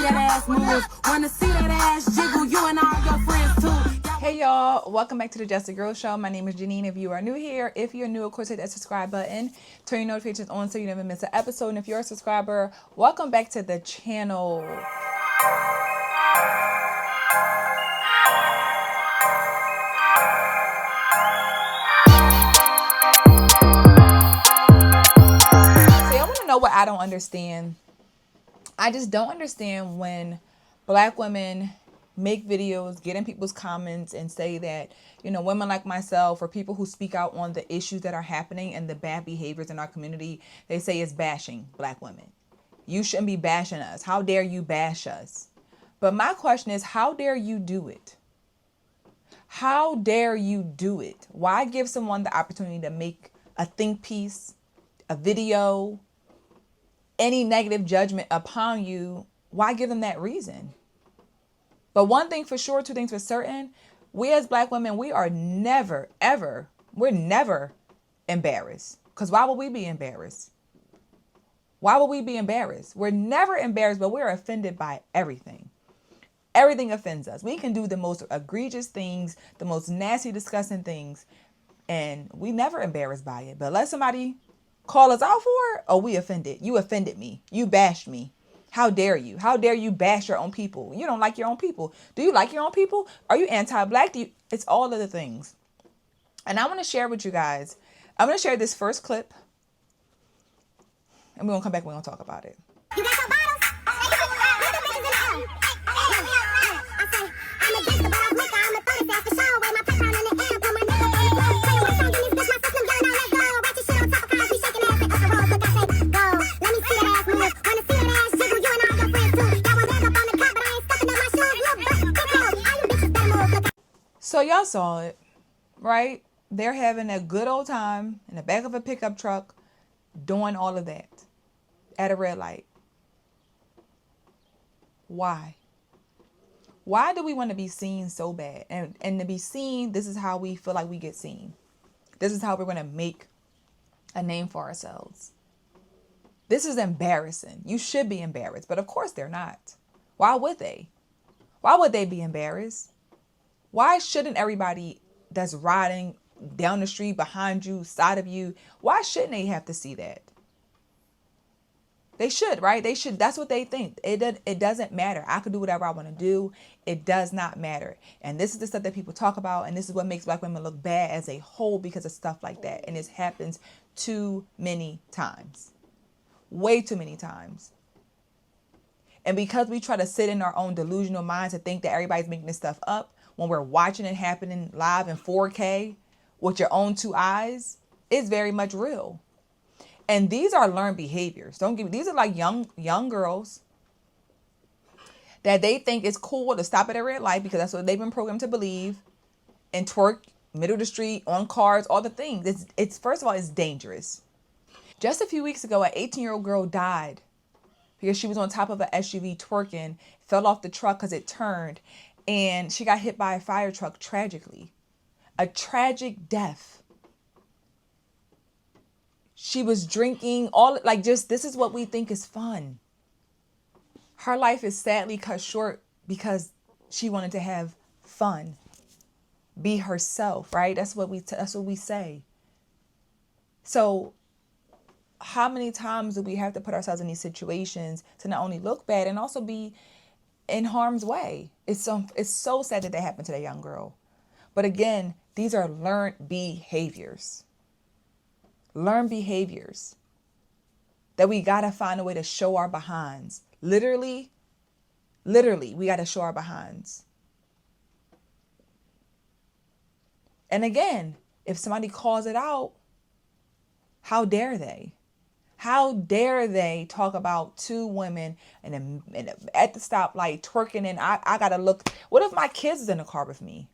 that ass move. Wanna see that ass jiggle, you and all your friends too. Hey y'all, welcome back to the Just a Girl Show. My name is Janine. If you are new here, if you're new, of course, hit that subscribe button. Turn your notifications on so you never miss an episode. And if you're a subscriber, welcome back to the channel. Know what I don't understand? I just don't understand when Black women make videos, get in people's comments and say that, you know, women like myself or people who speak out on the issues that are happening and the bad behaviors in our community, they say it's bashing Black women. You shouldn't be bashing us. How dare you bash us? But my question is, how dare you do it? How dare you do it? Why give someone the opportunity to make a think piece, a video, any negative judgment upon you? Why give them that reason? But one thing for sure, two things for certain, we as Black women, we are never, ever, we're never embarrassed. Because why would we be embarrassed? Why would we be embarrassed? We're never embarrassed, but we're offended by everything. Everything offends us. We can do the most egregious things, the most nasty, disgusting things, and we never embarrassed by it. But let somebody call us out for it, oh, we offended. You offended me. You bashed me. How dare you? How dare you bash your own people? You don't like your own people. Do you like your own people? Are you anti-Black? It's all of the things. And I want to share with you guys. I'm going to share this first clip. And we're going to come back and we're going to talk about it. You got your bottles? So y'all saw it, right? They're having a good old time in the back of a pickup truck doing all of that at a red light. Why? Why do we want to be seen so bad? And to be seen, this is how we feel like we get seen. This is how we're going to make a name for ourselves. This is embarrassing. You should be embarrassed, but of course they're not. Why would they? Why would they be embarrassed? Why shouldn't everybody that's riding down the street behind you, side of you, why shouldn't they have to see that? They should, right? They should. That's what they think. It doesn't matter. I could do whatever I want to do. It does not matter. And this is the stuff that people talk about. And this is what makes Black women look bad as a whole because of stuff like that. And it happens too many times. Way too many times. And because we try to sit in our own delusional minds and think that everybody's making this stuff up, when we're watching it happening live in 4K with your own two eyes, it's very much real. And these are learned behaviors. These are like young girls that they think it's cool to stop at a red light because that's what they've been programmed to believe, and twerk middle of the street, on cars, all the things. It's first of all, it's dangerous. Just a few weeks ago, an 18-year-old girl died because she was on top of an SUV twerking, fell off the truck because it turned, and she got hit by a fire truck tragically. A tragic death. She was drinking, this is what we think is fun. Her life is sadly cut short because she wanted to have fun. Be herself, right? That's what we say. So how many times do we have to put ourselves in these situations to not only look bad and also be in harm's way? It's so sad that happened to that young girl. But again, these are learned behaviors. Learned behaviors that we got to find a way to show our behinds. Literally, we got to show our behinds. And again, if somebody calls it out, how dare they? How dare they talk about two women and at the stoplight twerking, and I got to look. What if my kids is in the car with me?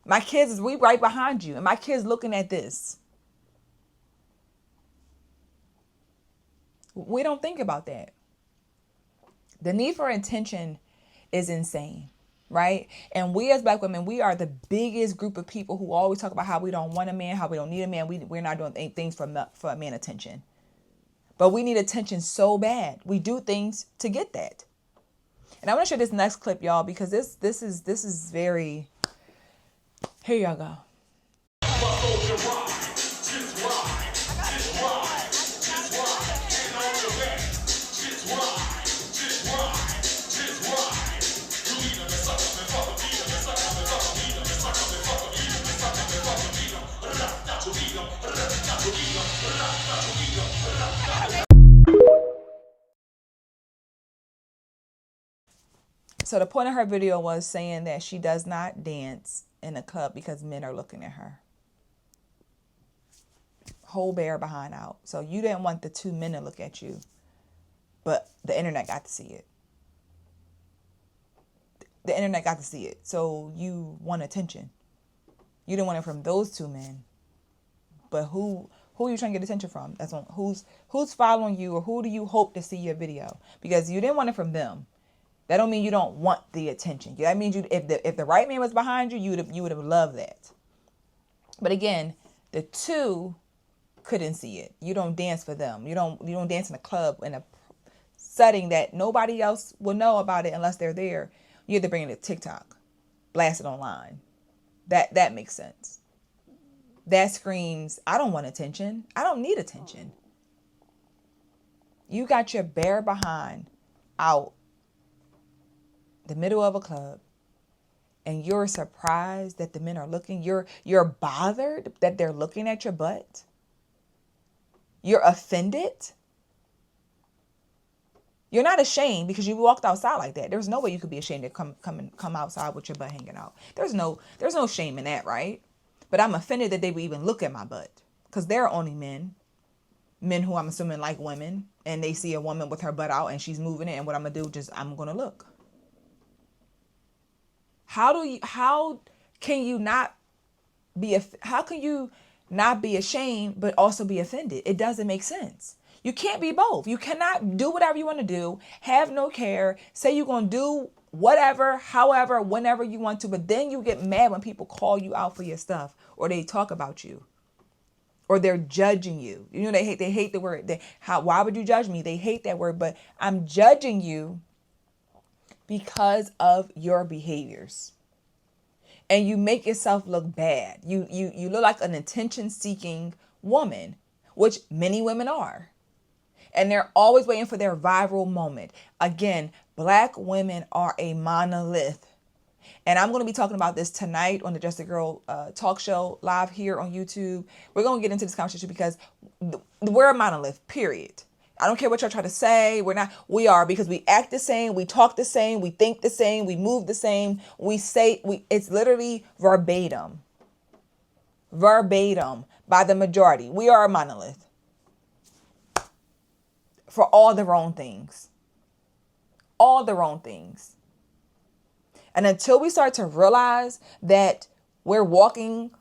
My kids is right behind you, and my kids looking at this. We don't think about that. The need for attention is insane, right? And we as Black women, we are the biggest group of people who always talk about how we don't want a man, how we don't need a man. We're not doing things for a man attention. But we need attention so bad. We do things to get that. And I want to share this next clip, y'all, because this is very. Here y'all go. So the point of her video was saying that she does not dance in a club because men are looking at her. Whole bare behind out. So you didn't want the two men to look at you, but the internet got to see it. The internet got to see it. So you want attention. You didn't want it from those two men. But who are you trying to get attention from? That's on who's following you, or who do you hope to see your video? Because you didn't want it from them. That don't mean you don't want the attention. That means if the right man was behind you, you would have loved that. But again, the two couldn't see it. You don't dance for them. You don't dance in a club in a setting that nobody else will know about it unless they're there. You have to bring it to TikTok, blast it online. That makes sense. That screams, I don't want attention. I don't need attention. You got your bare behind out the middle of a club, and you're surprised that the men are looking. You're bothered that they're looking at your butt. You're offended. You're not ashamed because you walked outside like that. There's no way you could be ashamed to come outside with your butt hanging out. There's no shame in that, right? But I'm offended that they would even look at my butt, because they're only men who I'm assuming like women, and they see a woman with her butt out and she's moving it, and what I'm gonna do, I'm gonna look. How can you not be ashamed but also be offended? It doesn't make sense. You can't be both. You cannot do whatever you want to do, have no care, say you're going to do whatever, however, whenever you want to, but then you get mad when people call you out for your stuff, or they talk about you, or they're judging you. You know, they hate the word. Why would you judge me? They hate that word, but I'm judging you because of your behaviors. And you make yourself look bad. You look like an attention-seeking woman, which many women are. And they're always waiting for their viral moment. Again, Black women are a monolith. And I'm going to be talking about this tonight on the Just a Girl talk show live here on YouTube. We're going to get into this conversation because we're a monolith, period. I don't care what y'all try to say. We are, because we act the same, we talk the same, we think the same, we move the same. It's literally verbatim by the majority. We are a monolith for all the wrong things. All the wrong things. And until we start to realize that we're walking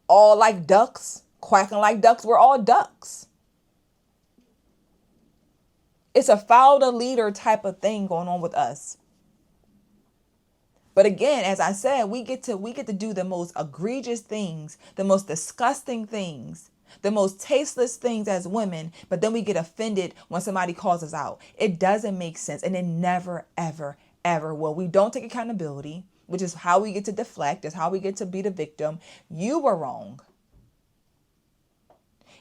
all like ducks, quacking like ducks, we're all ducks. It's a follow the leader type of thing going on with us. But again, as I said, we get to do the most egregious things, the most disgusting things, the most tasteless things as women, but then we get offended when somebody calls us out. It doesn't make sense, and it never, ever, ever will. We don't take accountability, which is how we get to deflect. It's how we get to be the victim. You were wrong.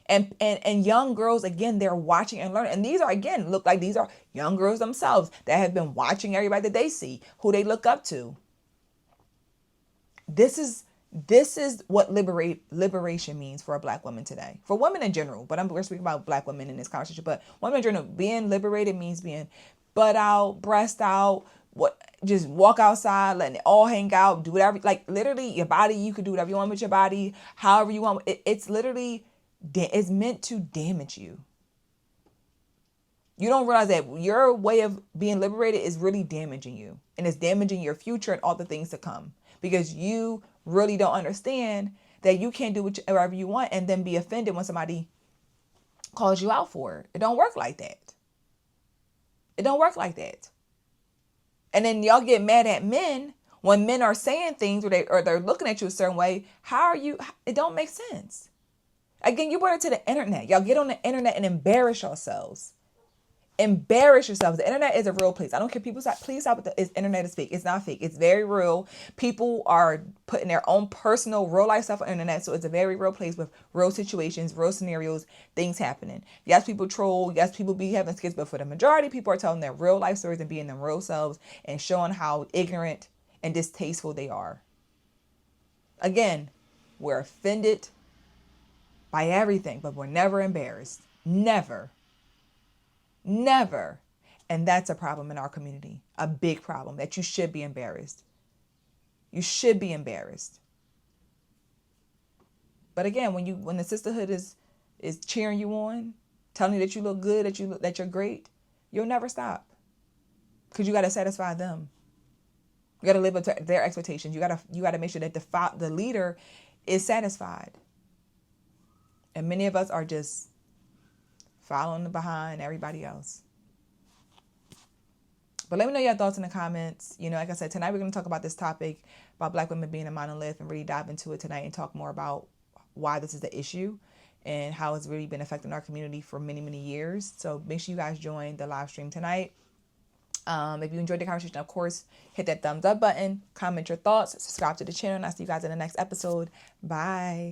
And young girls, again, they're watching and learning. And these are, again, look like these are young girls themselves that have been watching everybody that they see, who they look up to. This is what liberation means for a Black woman today. For women in general, but we're speaking about Black women in this conversation. But women in general, being liberated means being butt out, breast out, just walk outside, letting it all hang out, do whatever. Like literally, your body, you can do whatever you want with your body, however you want. It's literally, it's meant to damage you. You don't realize that your way of being liberated is really damaging you, and it's damaging your future and all the things to come, because you really don't understand that you can't do whatever you want and then be offended when somebody calls you out for it. It don't work like that. It don't work like that. And then y'all get mad at men when men are saying things or they're looking at you a certain way. How are you? It don't make sense. Again, you brought it to the internet. Y'all get on the internet and embarrass yourselves. Embarrass yourselves. The internet is a real place. I don't care. People stop. Please stop with the internet is fake. It's not fake. It's very real. People are putting their own personal, real life stuff on the internet. So it's a very real place with real situations, real scenarios, things happening. Yes, people troll. Yes, people be having skits. But for the majority, people are telling their real life stories and being their real selves and showing how ignorant and distasteful they are. Again, we're offended by everything, but we're never embarrassed. Never. Never. And that's a problem in our community. A big problem that you should be embarrassed. You should be embarrassed. But again, when the sisterhood is cheering you on, telling you that you look good, that you're great, you'll never stop. Because you got to satisfy them. You got to live up to their expectations. You got to make sure that the leader is satisfied. And many of us are just following behind everybody else. But let me know your thoughts in the comments. Like I said, tonight we're going to talk about this topic about Black women being a monolith and really dive into it tonight and talk more about why this is the issue and how it's really been affecting our community for many, many years. So make sure you guys join the live stream tonight. If you enjoyed the conversation, of course, hit that thumbs up button, comment your thoughts, subscribe to the channel, and I'll see you guys in the next episode. Bye.